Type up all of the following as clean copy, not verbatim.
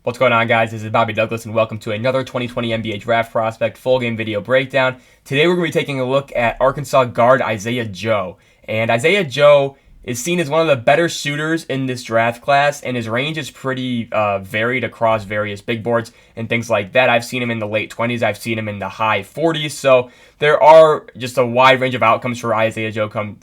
What's going on, guys? This is Bobby Douglas, and welcome to another 2020 NBA Draft Prospect full game video breakdown. Today, we're going to be taking a look at Arkansas guard Isaiah Joe. And Isaiah Joe is seen as one of the better shooters in this draft class, and his range is pretty varied across various big boards and things like that. I've seen him in the late 20s, I've seen him in the high 40s, so there are just a wide range of outcomes for Isaiah Joe come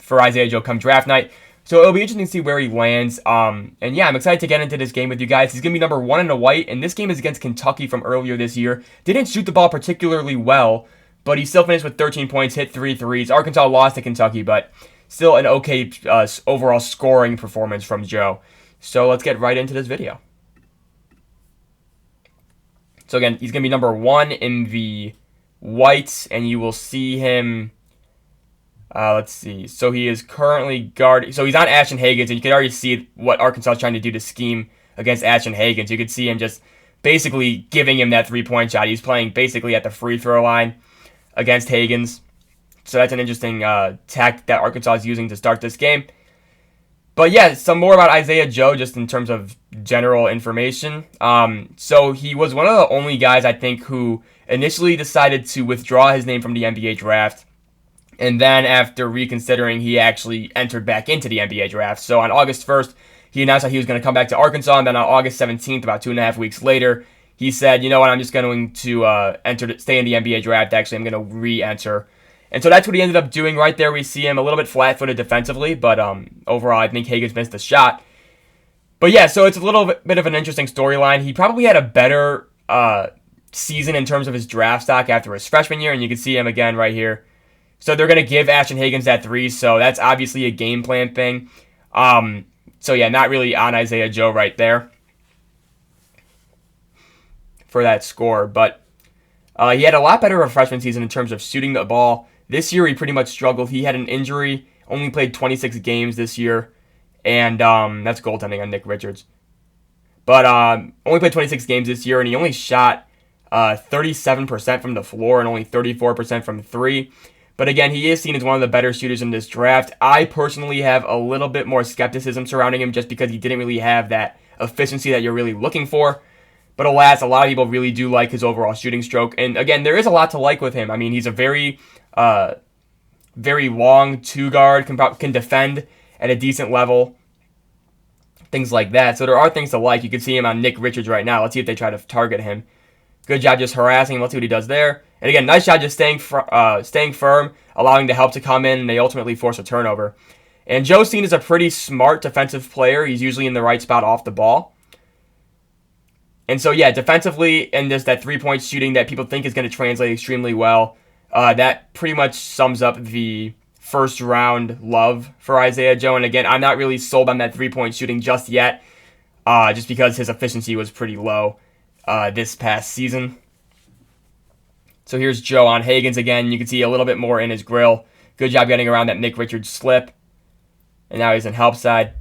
draft night. So it'll be interesting to see where he lands. And yeah, I'm excited to get into this game with you guys. He's going to be number 1 in the white, and this game is against Kentucky from earlier this year. Didn't shoot the ball particularly well, but he still finished with 13 points, hit 3 threes. Arkansas lost to Kentucky, but still an okay overall scoring performance from Joe. So let's get right into this video. So again, he's going to be number 1 in the whites, and you will see him... let's see. So he is currently guarding. So he's on Ashton Hagans, and you can already see what Arkansas is trying to do to scheme against Ashton Hagans. You can see him just basically giving him that three-point shot. He's playing basically at the free throw line against Hagans. So that's an interesting tactic that Arkansas is using to start this game. But yeah, some more about Isaiah Joe just in terms of general information. So he was one of the only guys, I think, who initially decided to withdraw his name from the NBA draft. And then after reconsidering, he actually entered back into the NBA draft. So on August 1st, he announced that he was going to come back to Arkansas. And then on August 17th, about 2.5 weeks later, he said, you know what, I'm just going to stay in the NBA draft. Actually, I'm going to re-enter. And so that's what he ended up doing. Right there, we see him a little bit flat-footed defensively. But overall, I think Hagans missed the shot. But yeah, so it's a little bit of an interesting storyline. He probably had a better season in terms of his draft stock after his freshman year. And you can see him again right here. So they're going to give Ashton Hagans that 3, so that's obviously a game plan thing. So yeah, not really on Isaiah Joe right there for that score. But he had a lot better of a freshman season in terms of shooting the ball. This year he pretty much struggled. He had an injury, only played 26 games this year, and that's goaltending on Nick Richards. But only played 26 games this year, and he only shot 37% from the floor and only 34% from 3. But again, he is seen as one of the better shooters in this draft. I personally have a little bit more skepticism surrounding him just because he didn't really have that efficiency that you're really looking for. But alas, a lot of people really do like his overall shooting stroke. And again, there is a lot to like with him. I mean, he's a very long two-guard, can defend at a decent level, things like that. So there are things to like. You can see him on Nick Richards right now. Let's see if they try to target him. Good job just harassing him. Let's see what he does there. And again, nice job just staying firm, allowing the help to come in, and they ultimately force a turnover. And Joe's seen as a pretty smart defensive player. He's usually in the right spot off the ball. And so, yeah, defensively, and there's that three-point shooting that people think is going to translate extremely well. That pretty much sums up the first-round love for Isaiah Joe. And again, I'm not really sold on that three-point shooting just yet, just because his efficiency was pretty low this past season. So here's Joe on Hagans again. You can see a little bit more in his grill. Good job getting around that Nick Richards slip. And now he's in help side.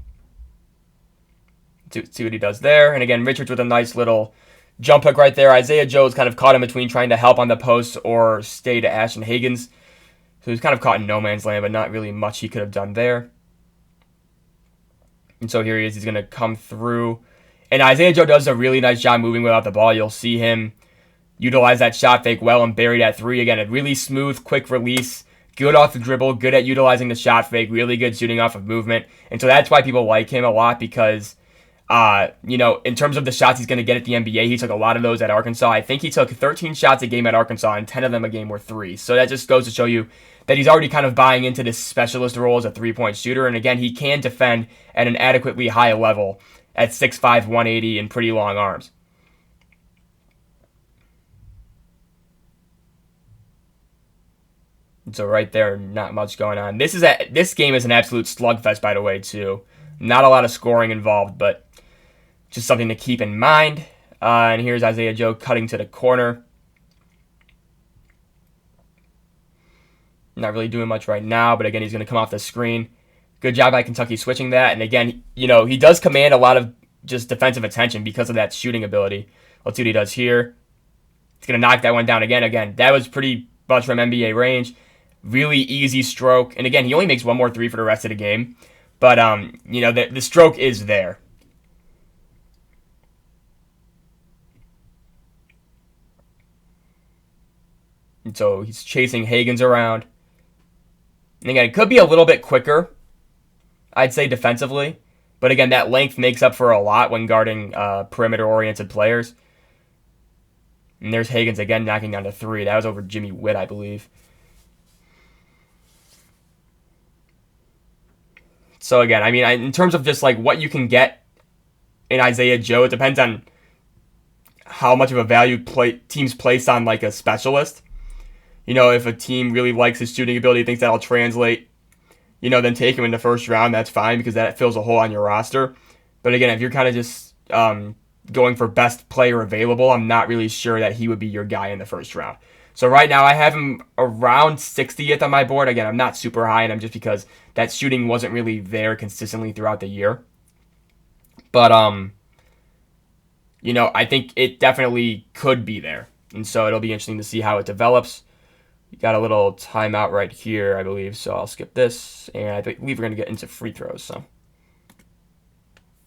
See what he does there. And again, Richards with a nice little jump hook right there. Isaiah Joe's kind of caught in between trying to help on the post or stay to Ashton Hagans. So he's kind of caught in no man's land, but not really much he could have done there. And so here he is. He's going to come through. And Isaiah Joe does a really nice job moving without the ball. You'll see him utilize that shot fake well and bury that 3. Again, a really smooth, quick release. Good off the dribble. Good at utilizing the shot fake. Really good shooting off of movement. And so that's why people like him a lot because, in terms of the shots he's going to get at the NBA, he took a lot of those at Arkansas. I think he took 13 shots a game at Arkansas and 10 of them a game were 3s. So that just goes to show you that he's already kind of buying into this specialist role as a three-point shooter. And again, he can defend at an adequately high level at 6'5", 180 and pretty long arms. So right there, not much going on. This game is an absolute slugfest, by the way, too. Not a lot of scoring involved, but just something to keep in mind. And here's Isaiah Joe cutting to the corner. Not really doing much right now, but again, he's going to come off the screen. Good job by Kentucky switching that. And again, he does command a lot of just defensive attention because of that shooting ability. Let's see what he does here. He's going to knock that one down again. Again, that was pretty much from NBA range. Really easy stroke. And again, he only makes one more 3 for the rest of the game. But, the stroke is there. And so he's chasing Higgins around. And again, it could be a little bit quicker, I'd say, defensively. But again, that length makes up for a lot when guarding perimeter-oriented players. And there's Higgins again knocking down to 3. That was over Jimmy Witt, I believe. So again, I mean, in terms of just like what you can get in Isaiah Joe, it depends on how much of a value teams place on like a specialist. You know, if a team really likes his shooting ability, thinks that'll translate, you know, then take him in the first round. That's fine because that fills a hole on your roster. But again, if you're kind of just going for best player available, I'm not really sure that he would be your guy in the first round. So right now I have him around 60th on my board. Again, I'm not super high on him just because that shooting wasn't really there consistently throughout the year. But you know, I think it definitely could be there. And so it'll be interesting to see how it develops. We got a little timeout right here, I believe, so I'll skip this. And I believe we're going to get into free throws. So,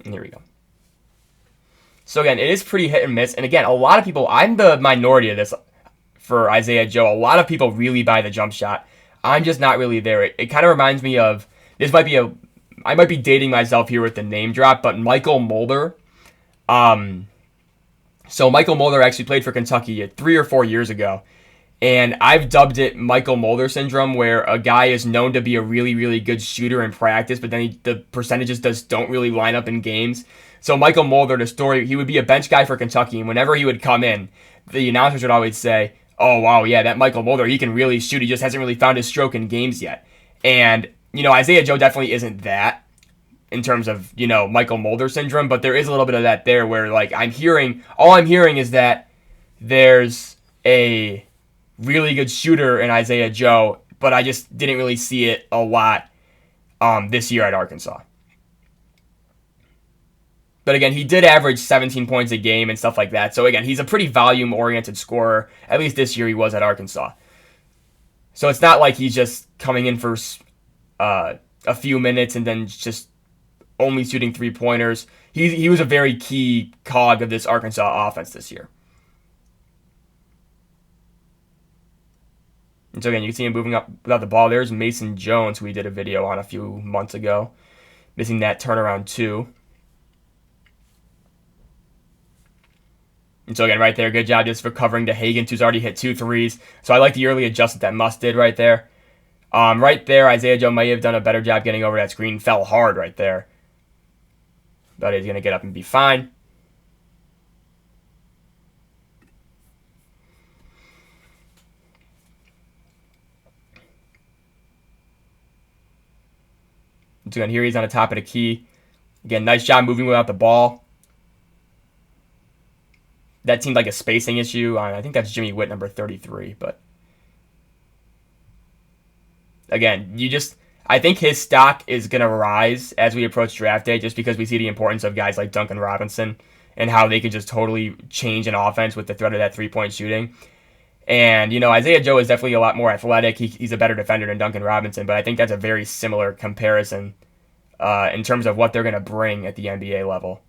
and here we go. So again, it is pretty hit and miss. And again, a lot of people, I'm the minority of this for Isaiah Joe. A lot of people really buy the jump shot. I'm just not really there. It kind of reminds me of, I might be dating myself here with the name drop, but Michael Mulder. So Michael Mulder actually played for Kentucky 3 or 4 years ago. And I've dubbed it Michael Mulder syndrome, where a guy is known to be a really, really good shooter in practice, but then the percentages don't really line up in games. So Michael Mulder, the story, he would be a bench guy for Kentucky, and whenever he would come in, the announcers would always say, oh, wow, yeah, that Michael Mulder, he can really shoot. He just hasn't really found his stroke in games yet. And, you know, Isaiah Joe definitely isn't that in terms of, you know, Michael Mulder syndrome, but there is a little bit of that there where, like, all I'm hearing is that there's a really good shooter in Isaiah Joe, but I just didn't really see it a lot this year at Arkansas. But again, he did average 17 points a game and stuff like that. So again, he's a pretty volume-oriented scorer. At least this year he was at Arkansas. So it's not like he's just coming in for a few minutes and then just only shooting three-pointers. He was a very key cog of this Arkansas offense this year. And so again, you can see him moving up without the ball. There's Mason Jones, who we did a video on a few months ago, missing that turnaround too. And so again, right there, good job just for covering to Higgins, who's already hit 2 threes. So I like the early adjustment that Muss did right there. Right there, Isaiah Joe may have done a better job getting over that screen. Fell hard right there. But he's going to get up and be fine. So again, here he's on the top of the key. Again, nice job moving without the ball. That seemed like a spacing issue. I think that's Jimmy Witt, number 33. But again, I think his stock is going to rise as we approach draft day, just because we see the importance of guys like Duncan Robinson and how they could just totally change an offense with the threat of that three-point shooting. And, you know, Isaiah Joe is definitely a lot more athletic. He's a better defender than Duncan Robinson, but I think that's a very similar comparison in terms of what they're going to bring at the NBA level.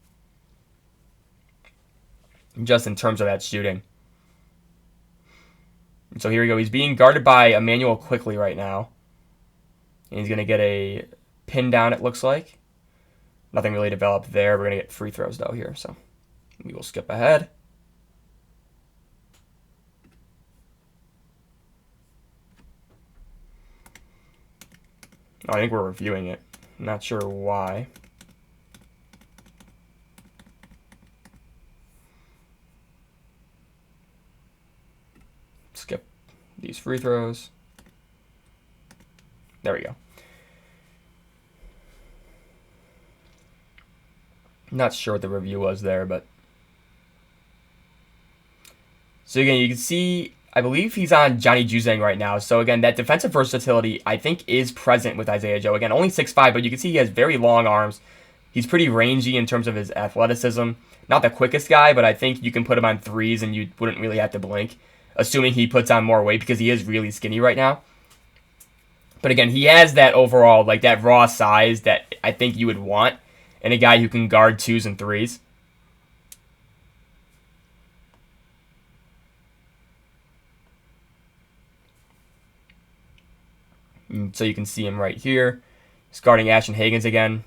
Just in terms of that shooting. And so here we go. He's being guarded by Emmanuel Quickly right now. And he's going to get a pin down, it looks like. Nothing really developed there. We're going to get free throws, though, here. So we will skip ahead. I think we're reviewing it. Not sure why. Skip these free throws. There we go. Not sure what the review was there, but... So again, you can see, I believe he's on Johnny Juzang right now. So again, that defensive versatility, I think, is present with Isaiah Joe. Again, only 6'5", but you can see he has very long arms. He's pretty rangy in terms of his athleticism. Not the quickest guy, but I think you can put him on threes and you wouldn't really have to blink, assuming he puts on more weight, because he is really skinny right now. But again, he has that overall, like that raw size that I think you would want in a guy who can guard twos and threes. So you can see him right here. He's guarding Ashton Hagans again.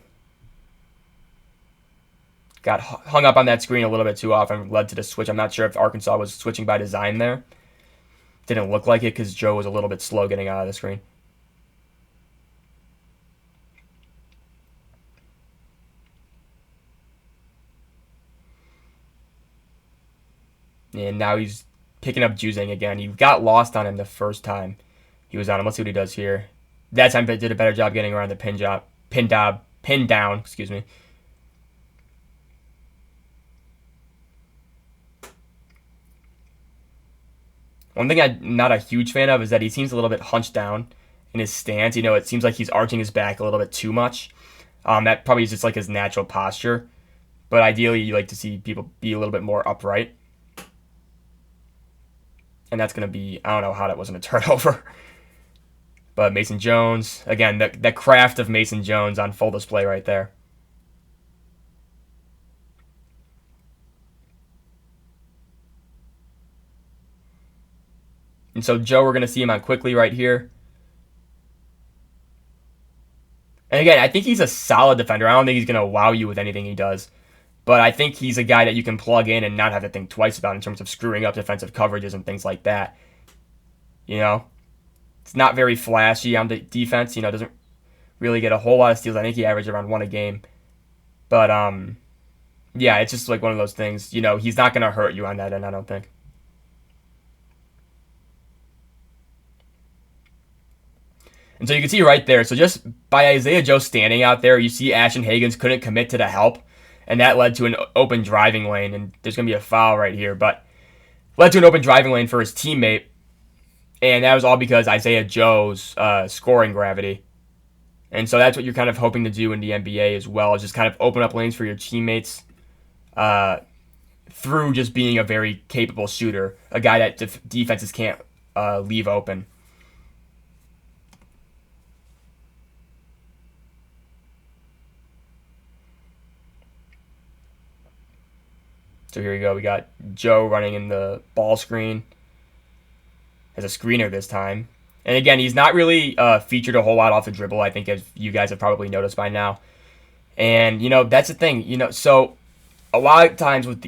Got hung up on that screen a little bit too often, led to the switch. I'm not sure if Arkansas was switching by design there. Didn't look like it because Joe was a little bit slow getting out of the screen. And now he's picking up Juzang again. He got lost on him the first time he was on him. Let's see what he does here. That time he did a better job getting around the pin down, excuse me. One thing I'm not a huge fan of is that he seems a little bit hunched down in his stance. You know, it seems like he's arching his back a little bit too much. That probably is just like his natural posture. But ideally, you like to see people be a little bit more upright. And that's going to be, I don't know how that wasn't a turnover. But Mason Jones, again, the craft of Mason Jones on full display right there. And so Joe, we're going to see him on quickly right here. And again, I think he's a solid defender. I don't think he's going to wow you with anything he does. But I think he's a guy that you can plug in and not have to think twice about in terms of screwing up defensive coverages and things like that. You know? It's not very flashy on the defense. You know, doesn't really get a whole lot of steals. I think he averaged around 1 a game. But, yeah, it's just like one of those things. You know, he's not going to hurt you on that end, I don't think. And so you can see right there, so just by Isaiah Joe standing out there, you see Ashton Hagans couldn't commit to the help, and that led to an open driving lane, and there's going to be a foul right here, but led to an open driving lane for his teammate, and that was all because Isaiah Joe's scoring gravity. And so that's what you're kind of hoping to do in the NBA as well, is just kind of open up lanes for your teammates through just being a very capable shooter, a guy that defenses can't leave open. So here we go. We got Joe running in the ball screen as a screener this time. And again, he's not really featured a whole lot off the dribble, I think, as you guys have probably noticed by now. And, you know, that's the thing. You know, so a lot of times with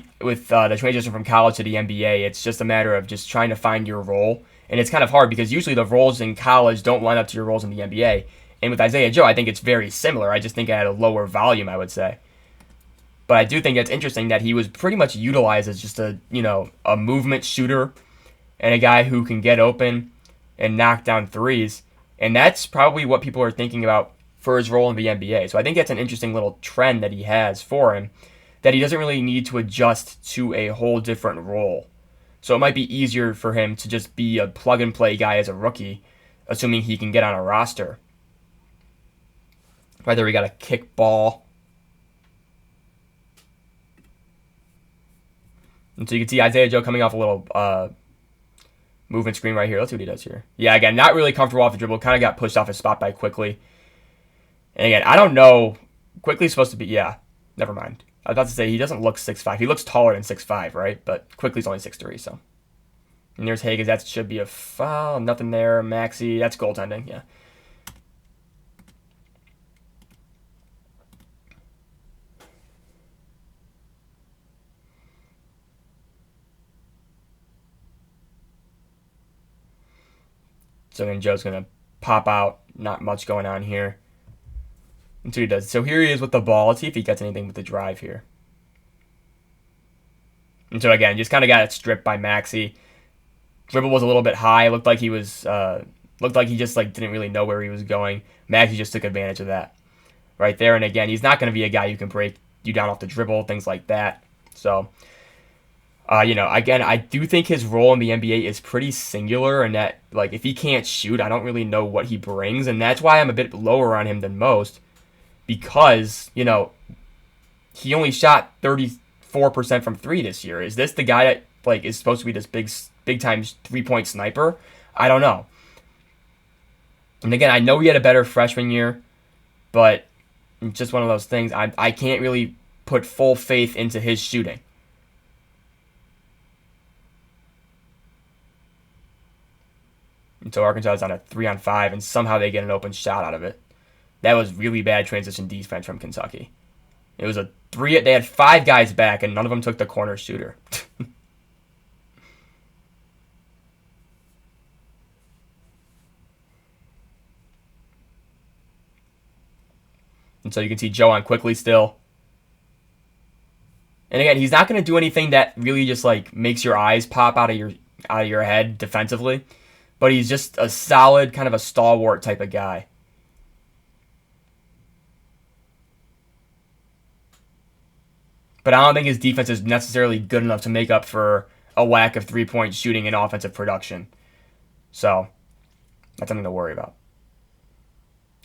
the transition from college to the NBA, it's just a matter of just trying to find your role. And it's kind of hard because usually the roles in college don't line up to your roles in the NBA. And with Isaiah Joe, I think it's very similar. I just think at a lower volume, I would say. But I do think it's interesting that he was pretty much utilized as just a movement shooter and a guy who can get open and knock down threes. And that's probably what people are thinking about for his role in the NBA. So I think that's an interesting little trend that he has for him, that he doesn't really need to adjust to a whole different role. So it might be easier for him to just be a plug-and-play guy as a rookie, assuming he can get on a roster. Whether we got a kick ball. And so you can see Isaiah Joe coming off a little movement screen right here. Let's see what he does here. Yeah, again, not really comfortable off the dribble. Kind of got pushed off his spot by Quickly. And again, I don't know. Quickly's supposed to be, yeah, never mind. I was about to say he doesn't look 6'5". He looks taller than 6'5", right? But Quickly's only 6'3", so. And there's Higgins. That should be a foul. Nothing there. Maxey. That's goaltending, yeah. So then Joe's going to pop out. Not much going on here. And so he does. So here he is with the ball. Let's see if he gets anything with the drive here. And so again, just kind of got it stripped by Maxey. Dribble was a little bit high. Looked like he was, he just like didn't really know where he was going. Maxey just took advantage of that right there. And again, he's not going to be a guy who can break you down off the dribble, things like that. So, again, I do think his role in the NBA is pretty singular, and that, like, if he can't shoot, I don't really know what he brings, and that's why I'm a bit lower on him than most, because, he only shot 34% from three this year. Is this the guy that, like, is supposed to be this big time 3-point sniper? I don't know. And again, I know he had a better freshman year, but it's just one of those things. I can't really put full faith into his shooting. And so Arkansas is on a 3-on-5, and somehow they get an open shot out of it. That was really bad transition defense from Kentucky. It was a 3. They had 5 guys back, and none of them took the corner shooter. And so you can see Joe on quickly still. And again, he's not going to do anything that really just like makes your eyes pop out of your head defensively, but he's just a solid kind of a stalwart type of guy. But I don't think his defense is necessarily good enough to make up for a lack of three-point shooting and offensive production. So that's something to worry about.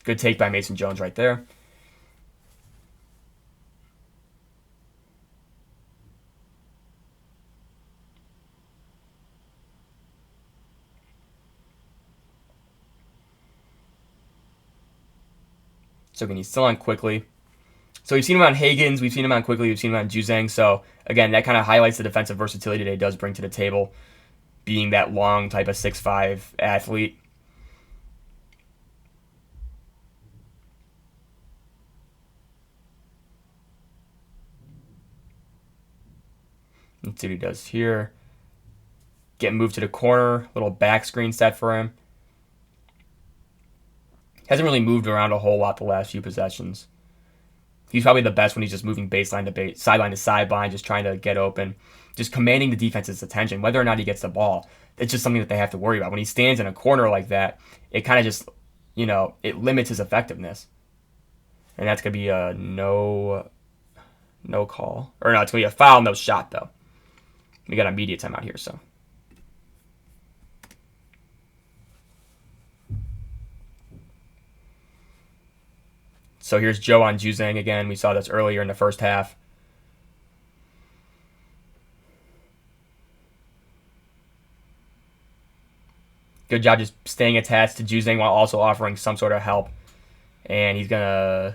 Good take by Mason Jones right there. So again, he's still on quickly. So we've seen him on Higgins, we've seen him on quickly, we've seen him on Juzang. So again, that kind of highlights the defensive versatility that he does bring to the table, being that long type of 6'5" athlete. Let's see what he does here. Get moved to the corner, little back screen set for him. Hasn't really moved around a whole lot the last few possessions. He's probably the best when he's just moving baseline to sideline to sideline, just trying to get open, just commanding the defense's attention. Whether or not he gets the ball, it's just something that they have to worry about. When he stands in a corner like that, it kind of just, it limits his effectiveness. And that's going to be a no call. Or no, it's going to be a foul, no shot, though. We got immediate timeout here, so. So here's Joe on Juzang again. We saw this earlier in the first half. Good job just staying attached to Juzang while also offering some sort of help. And he's going to...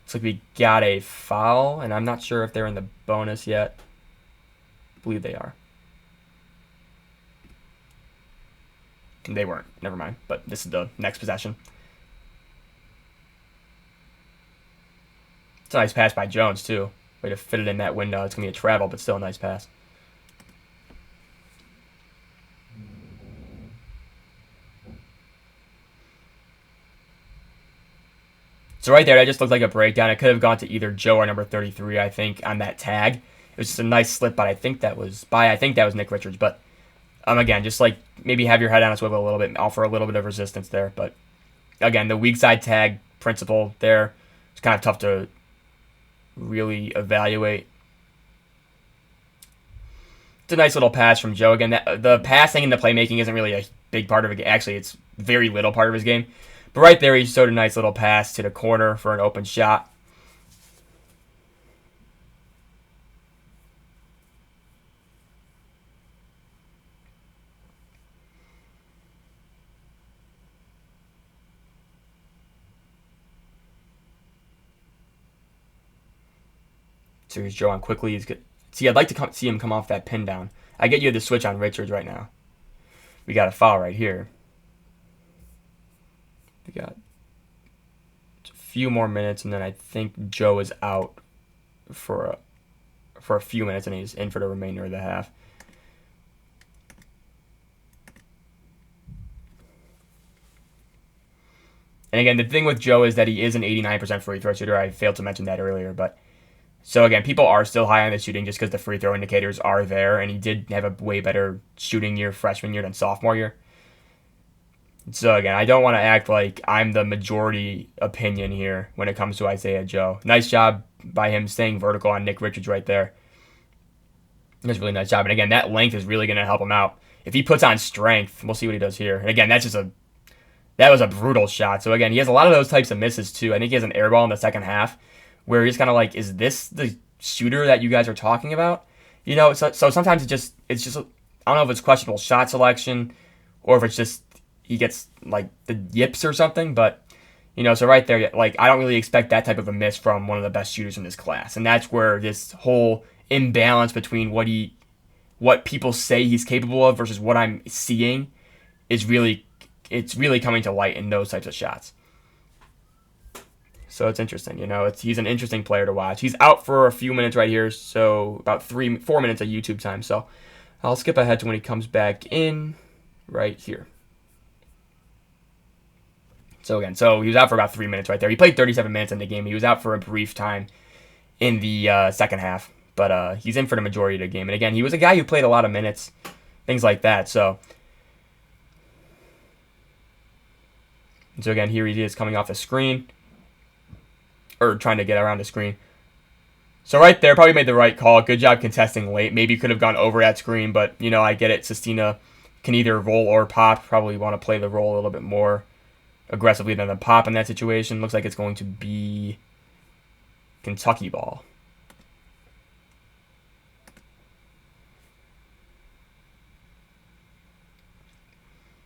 Looks like we got a foul, and I'm not sure if they're in the bonus yet. I believe they are. And they weren't. Never mind. But this is the next possession. It's a nice pass by Jones, too. Way to fit it in that window. It's going to be a travel, but still a nice pass. So right there, that just looked like a breakdown. It could have gone to either Joe or number 33, I think, on that tag. It was just a nice slip, but I think that was Nick Richards. But again, just like maybe have your head on a swivel a little bit, offer a little bit of resistance there. But again, the weak side tag principle there, it's kind of tough to really evaluate. It's a nice little pass from Joe. Again, the passing and the playmaking isn't really a big part of it. Actually, it's very little part of his game. But right there, he showed a nice little pass to the corner for an open shot. So here's Joe on quickly. He's good. See, I'd like to see him come off that pin down. I get you the switch on Richards right now. We got a foul right here. We got a few more minutes, and then I think Joe is out for a few minutes, and he's in for the remainder of the half. And again, the thing with Joe is that he is an 89% free throw shooter. I failed to mention that earlier, but so again, people are still high on the shooting just because the free throw indicators are there, and he did have a way better shooting year freshman year than sophomore year. So again, I don't want to act like I'm the majority opinion here when it comes to Isaiah Joe. Nice job by him staying vertical on Nick Richards right there. That's a really nice job. And again, that length is really going to help him out. If he puts on strength, we'll see what he does here. And again, that was a brutal shot. So again, he has a lot of those types of misses too. I think he has an air ball in the second half where he's kind of like, is this the shooter that you guys are talking about? So sometimes it's just I don't know if it's questionable shot selection or if it's just he gets like the yips or something, but so right there, like I don't really expect that type of a miss from one of the best shooters in this class. And that's where this whole imbalance between what people say he's capable of versus what I'm seeing it's really coming to light in those types of shots. So it's interesting, he's an interesting player to watch. He's out for a few minutes right here, so about 4 minutes of YouTube time. So I'll skip ahead to when he comes back in right here. So again, he was out for about 3 minutes right there. He played 37 minutes in the game. He was out for a brief time in the second half, but he's in for the majority of the game. And again, he was a guy who played a lot of minutes, things like that. So again, here he is coming off the screen, or trying to get around the screen. So right there, probably made the right call. Good job contesting late. Maybe could have gone over that screen, but, I get it. Sestina can either roll or pop. Probably want to play the roll a little bit more aggressively than the pop in that situation. Looks like it's going to be Kentucky ball.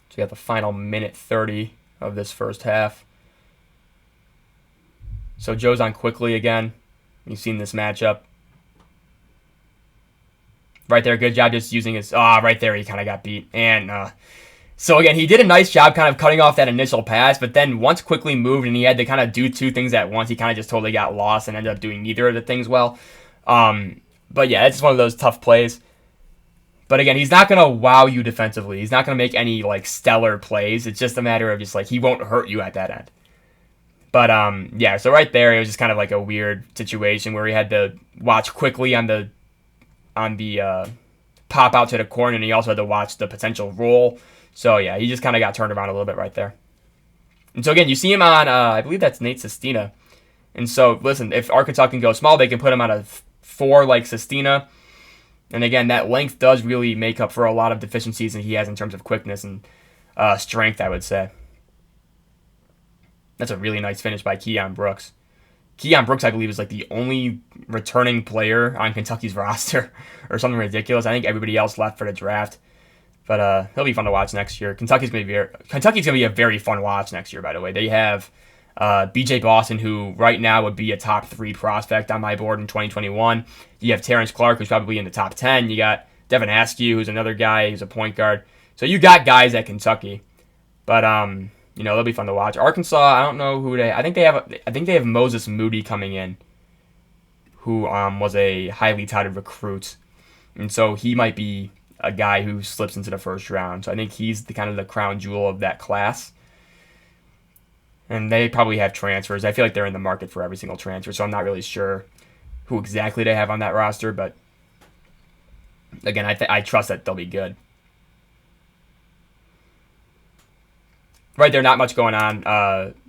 So we got the final minute 30 of this first half. So Joe's on quickly again. You've seen this matchup. Right there, good job just using his... right there, he kind of got beat. And so again, he did a nice job kind of cutting off that initial pass, but then once quickly moved and he had to kind of do two things at once, he kind of just totally got lost and ended up doing neither of the things well. But yeah, it's just one of those tough plays. But again, he's not going to wow you defensively. He's not going to make any stellar plays. It's just a matter of just he won't hurt you at that end. But yeah, so right there, it was just kind of a weird situation where he had to watch quickly on the pop out to the corner, and he also had to watch the potential roll. So yeah, he just kind of got turned around a little bit right there. And so again, you see him on, I believe that's Nate Sestina. And so listen, if Arkansas can go small, they can put him on a 4 like Sestina. And again, that length does really make up for a lot of deficiencies that he has in terms of quickness and strength, I would say. That's a really nice finish by Keon Brooks. Keon Brooks, I believe, is the only returning player on Kentucky's roster or something ridiculous. I think everybody else left for the draft. But he'll be fun to watch next year. Kentucky's going to be a very fun watch next year, by the way. They have B.J. Boston, who right now would be a top 3 prospect on my board in 2021. You have Terrence Clark, who's probably in the top 10. You got Devin Askew, who's another guy who's a point guard. So you got guys at Kentucky. But they'll be fun to watch. Arkansas, I don't know who they. I think they have Moses Moody coming in, who was a highly touted recruit, and so he might be a guy who slips into the first round. So I think he's the crown jewel of that class. And they probably have transfers. I feel like they're in the market for every single transfer, so I'm not really sure who exactly they have on that roster. But again, I trust that they'll be good. Right there, not much going on.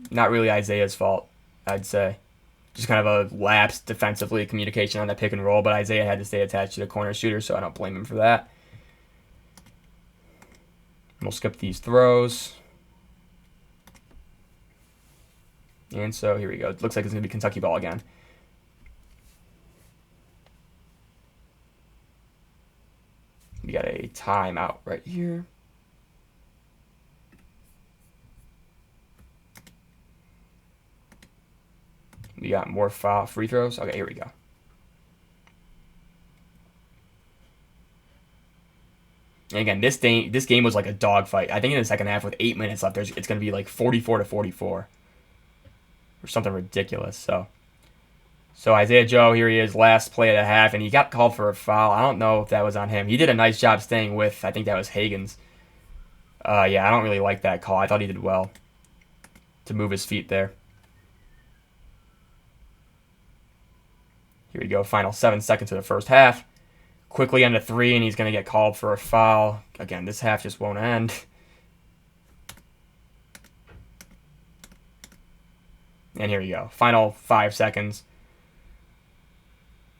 Not really Isaiah's fault, I'd say. Just kind of a lapse defensively, communication on that pick and roll, but Isaiah had to stay attached to the corner shooter, so I don't blame him for that. We'll skip these throws. And so here we go. It looks like it's going to be Kentucky ball again. We got a timeout right here. We got more free throws. Okay, here we go. And again, this game was like a dogfight. I think in the second half with 8 minutes left, it's going to be 44-44 or something ridiculous. So Isaiah Joe, here he is, last play of the half, and he got called for a foul. I don't know if that was on him. He did a nice job staying with, I think that was Hagens. Yeah, I don't really like that call. I thought he did well to move his feet there. Here we go, final 7 seconds of the first half. Quickly into 3, and he's going to get called for a foul. Again, this half just won't end. And here we go. Final 5 seconds.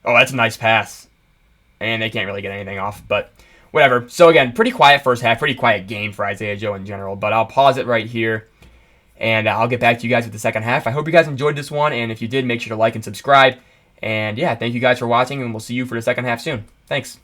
Oh, that's a nice pass. And they can't really get anything off, but whatever. So again, pretty quiet first half, pretty quiet game for Isaiah Joe in general, but I'll pause it right here, and I'll get back to you guys with the second half. I hope you guys enjoyed this one, and if you did, make sure to like and subscribe. And yeah, thank you guys for watching, and we'll see you for the second half soon. Thanks.